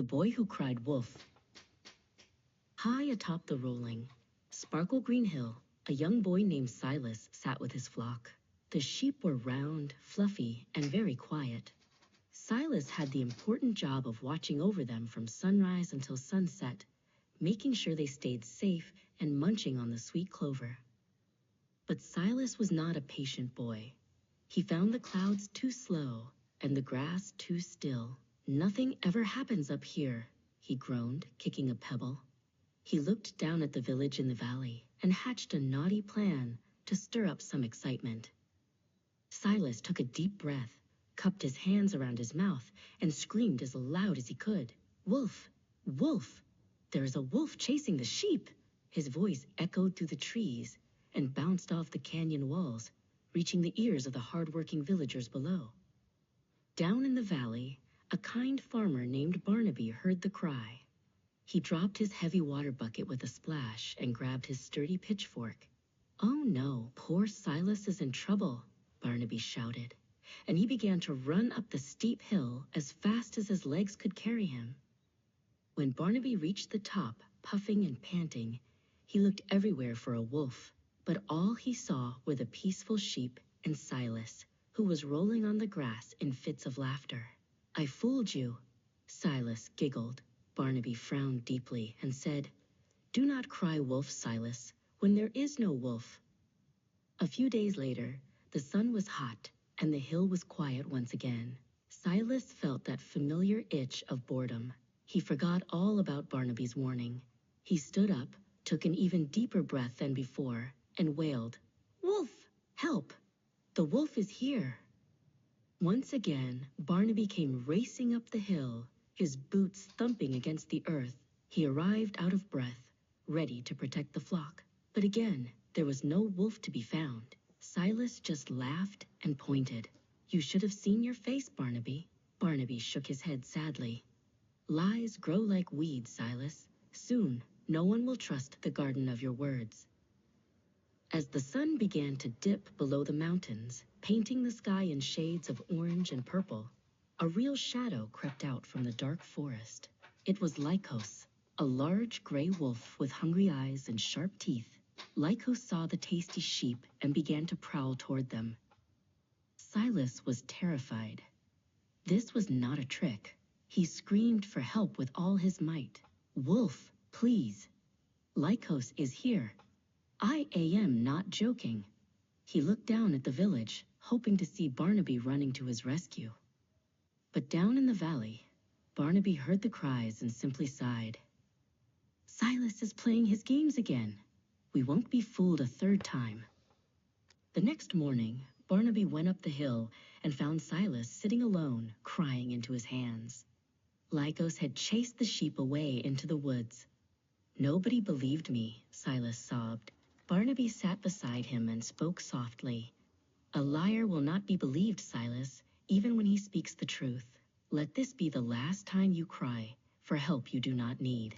The Boy Who Cried Wolf. High atop the rolling, sparkle green hill, a young boy named Silas sat with his flock. The sheep were round, fluffy, and very quiet. Silas had the important job of watching over them from sunrise until sunset, making sure they stayed safe and munching on the sweet clover. But Silas was not a patient boy. He found the clouds too slow and the grass too still. "Nothing ever happens up here," he groaned, kicking a pebble. He looked down at the village in the valley and hatched a naughty plan to stir up some excitement. Silas took a deep breath, cupped his hands around his mouth, and screamed as loud as he could. "Wolf! Wolf! There is a wolf chasing the sheep!" His voice echoed through the trees and bounced off the canyon walls, reaching the ears of the hard-working villagers below. Down in the valley, a kind farmer named Barnaby heard the cry. He dropped his heavy water bucket with a splash and grabbed his sturdy pitchfork. "Oh no, poor Silas is in trouble," Barnaby shouted, and he began to run up the steep hill as fast as his legs could carry him. When Barnaby reached the top, puffing and panting, he looked everywhere for a wolf, but all he saw were the peaceful sheep and Silas, who was rolling on the grass in fits of laughter. "I fooled you," Silas giggled. Barnaby frowned deeply and said, "Do not cry wolf, Silas, when there is no wolf." A few days later, the sun was hot and the hill was quiet once again. Silas felt that familiar itch of boredom. He forgot all about Barnaby's warning. He stood up, took an even deeper breath than before, and wailed, "Wolf, help! The wolf is here!" Once again, Barnaby came racing up the hill, his boots thumping against the earth. He arrived out of breath, ready to protect the flock. But again, there was no wolf to be found. Silas just laughed and pointed. "You should have seen your face, Barnaby." Barnaby shook his head sadly. "Lies grow like weeds, Silas. Soon, no one will trust the garden of your words." As the sun began to dip below the mountains, painting the sky in shades of orange and purple, a real shadow crept out from the dark forest. It was Lycos, a large gray wolf with hungry eyes and sharp teeth. Lycos saw the tasty sheep and began to prowl toward them. Silas was terrified. This was not a trick. He screamed for help with all his might. "Wolf, please! Lycos is here. I am not joking." He looked down at the village, hoping to see Barnaby running to his rescue. But down in the valley, Barnaby heard the cries and simply sighed. "Silas is playing his games again. We won't be fooled a third time." The next morning, Barnaby went up the hill and found Silas sitting alone, crying into his hands. Lycos had chased the sheep away into the woods. "Nobody believed me," Silas sobbed. Barnaby sat beside him and spoke softly. "A liar will not be believed, Silas, even when he speaks the truth. Let this be the last time you cry for help you do not need."